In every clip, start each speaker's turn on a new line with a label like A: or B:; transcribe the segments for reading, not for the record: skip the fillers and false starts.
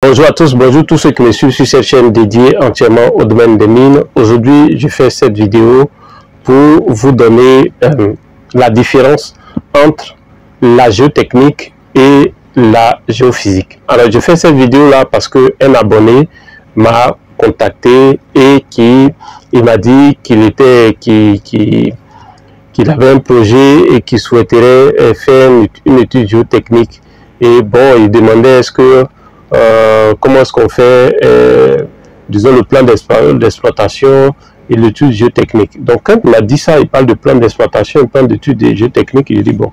A: Bonjour à tous, bonjour tous ceux qui me suivent sur cette chaîne dédiée entièrement au domaine des mines. Aujourd'hui, je fais cette vidéo pour vous donner la différence entre la géotechnique et la géophysique. Alors, je fais cette vidéo là parce qu'un abonné m'a contacté et il m'a dit qu'il avait un projet et qu'il souhaiterait faire une étude géotechnique. Et bon, il demandait comment est-ce qu'on fait, disons, le plan d'exploitation et l'étude géotechnique. Donc, quand il m'a dit ça, il parle de plan d'exploitation, plan d'étude géotechnique, il dit, bon,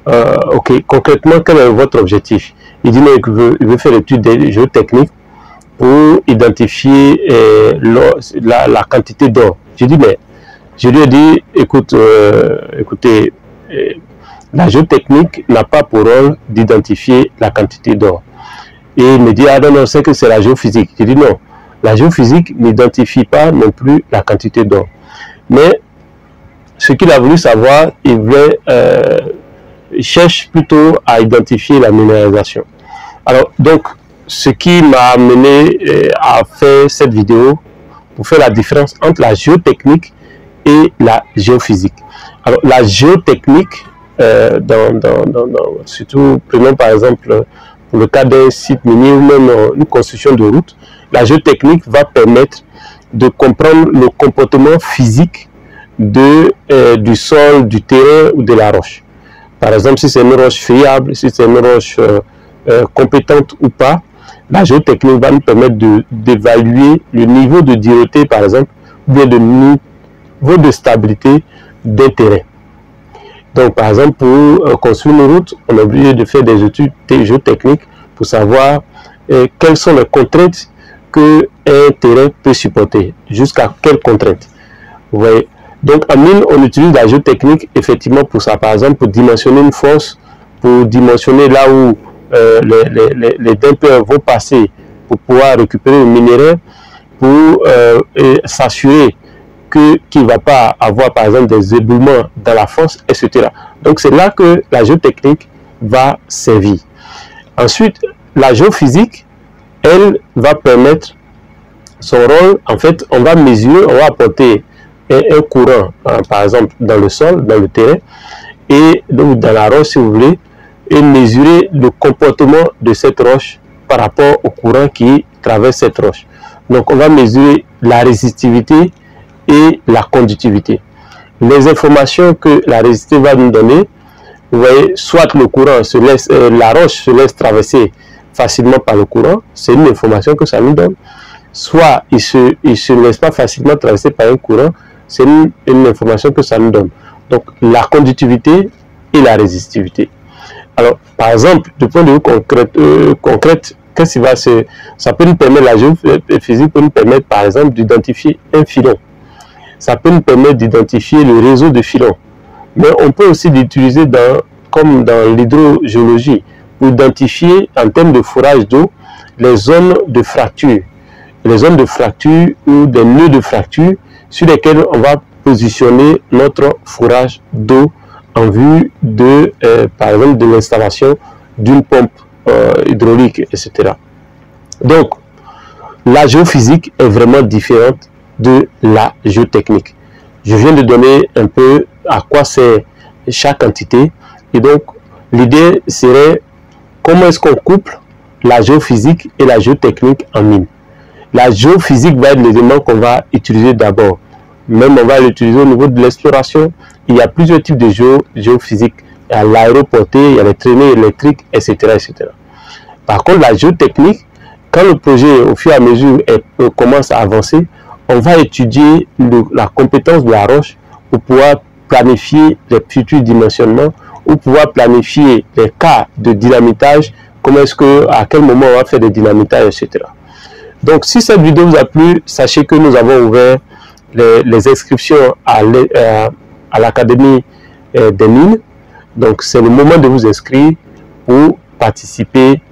A: ok, concrètement, quel est votre objectif? Il dit, non, il veut faire l'étude géotechnique pour identifier la quantité d'or. J'ai dit, mais, je lui ai dit, écoutez, la géotechnique n'a pas pour rôle d'identifier la quantité d'or. Et il me dit, ah non, c'est que c'est la géophysique. Je dis non, la géophysique n'identifie pas non plus la quantité d'or. Mais ce qu'il a voulu savoir, il cherche plutôt à identifier la minéralisation. Alors, donc, ce qui m'a amené à faire cette vidéo, pour faire la différence entre la géotechnique et la géophysique. Alors, la géotechnique, surtout, prenons par exemple, pour le cas d'un site minier ou même une construction de route, la géotechnique va permettre de comprendre le comportement physique du sol, du terrain ou de la roche. Par exemple, si c'est une roche fiable, si c'est une roche compétente ou pas, la géotechnique va nous permettre d'évaluer le niveau de dureté, par exemple, ou bien le niveau de stabilité d'un terrain. Donc, par exemple, pour construire une route, on est obligé de faire des études géotechniques pour savoir quelles sont les contraintes qu'un terrain peut supporter, jusqu'à quelles contraintes. Vous voyez. Donc, en mine, on utilise la géotechnique effectivement pour ça. Par exemple, pour dimensionner une fosse, pour dimensionner là où les dumpers vont passer pour pouvoir récupérer le minerai, pour s'assurer qu'il ne va pas avoir, par exemple, des éboulements dans la fosse, etc. Donc, c'est là que la géotechnique va servir. Ensuite, la géophysique, elle va permettre son rôle. En fait, on va mesurer, on va apporter un courant, par exemple, dans le sol, dans le terrain, et donc dans la roche, si vous voulez, et mesurer le comportement de cette roche par rapport au courant qui traverse cette roche. Donc, on va mesurer la résistivité et la conductivité. Les informations que la résistivité va nous donner, vous voyez, soit le courant se laisse, la roche se laisse traverser facilement par le courant, c'est une information que ça nous donne. Soit il se laisse pas facilement traverser par un courant, c'est une information que ça nous donne. Donc, la conductivité et la résistivité. Alors, par exemple, du point de vue concret, qu'est-ce qui va ça peut nous permettre, la géophysique peut nous permettre, par exemple, d'identifier un filon. Ça peut nous permettre d'identifier le réseau de filons. Mais on peut aussi l'utiliser comme dans l'hydrogéologie, pour identifier en termes de forage d'eau les zones de fracture. Les zones de fracture ou des nœuds de fracture sur lesquels on va positionner notre forage d'eau en vue par exemple, de l'installation d'une pompe hydraulique, etc. Donc, la géophysique est vraiment différente de la géotechnique. Je viens de donner un peu à quoi sert chaque entité. Et donc, l'idée serait comment est-ce qu'on couple la géophysique et la géotechnique en mine. La géophysique va être l'élément qu'on va utiliser d'abord. Même on va l'utiliser au niveau de l'exploration. Il y a plusieurs types de géophysique. Il y a l'aéroportée, il y a les traînées électriques, etc., etc. Par contre, la géotechnique, quand le projet, au fur et à mesure, commence à avancer, on va étudier la compétence de la roche pour pouvoir planifier les futurs dimensionnements ou pouvoir planifier les cas de dynamitage, à quel moment on va faire des dynamitages, etc. Donc, si cette vidéo vous a plu, sachez que nous avons ouvert les inscriptions à l'Académie des mines. Donc, c'est le moment de vous inscrire pour participer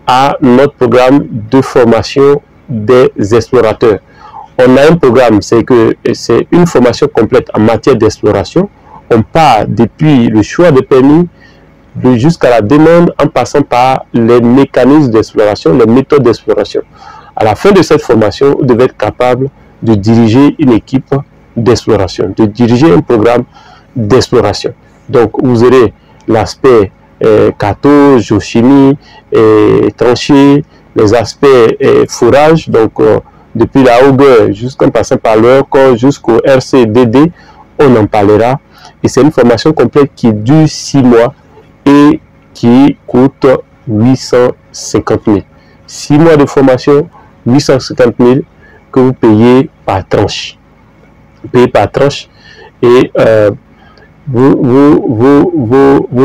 A: à notre programme de formation des explorateurs. On a un programme, c'est une formation complète en matière d'exploration. On part depuis le choix de permis, jusqu'à la demande, en passant par les mécanismes d'exploration, les méthodes d'exploration. À la fin de cette formation, vous devez être capable de diriger une équipe d'exploration, de diriger un programme d'exploration. Donc, vous aurez l'aspect catho, géochimie, tranchée, les aspects fourrage, donc depuis la hauteur jusqu'en passant par le corps jusqu'au RCDD, on en parlera. Et c'est une formation complète qui dure 6 mois et qui coûte 850 000. 6 mois de formation, 850 000 que vous payez par tranche. Vous payez par tranche et vous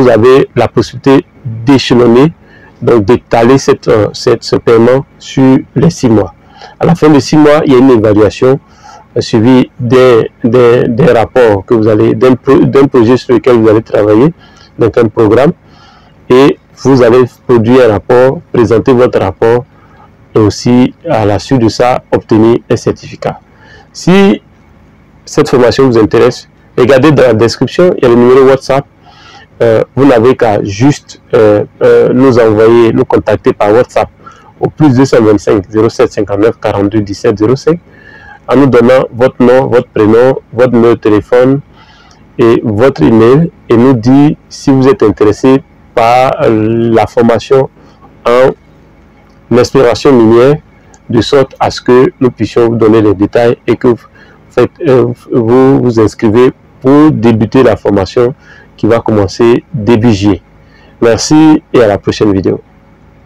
A: avez la possibilité d'échelonner, donc d'étaler ce paiement sur les 6 mois. À la fin de 6 mois, il y a une évaluation suivie des rapports que vous allez, d'un projet sur lequel vous allez travailler, donc un programme, et vous allez produire un rapport, présenter votre rapport et aussi à la suite de ça obtenir un certificat. Si cette formation vous intéresse, regardez dans la description, il y a le numéro WhatsApp. Vous n'avez qu'à juste nous envoyer, nous contacter par WhatsApp au plus 225 07 59 42 17 05 en nous donnant votre nom, votre prénom, votre numéro de téléphone et votre email et nous dire si vous êtes intéressé par la formation en exploration minière, de sorte à ce que nous puissions vous donner les détails et que vous vous inscrivez pour débuter la formation qui va commencer début juillet. Merci et à la prochaine vidéo.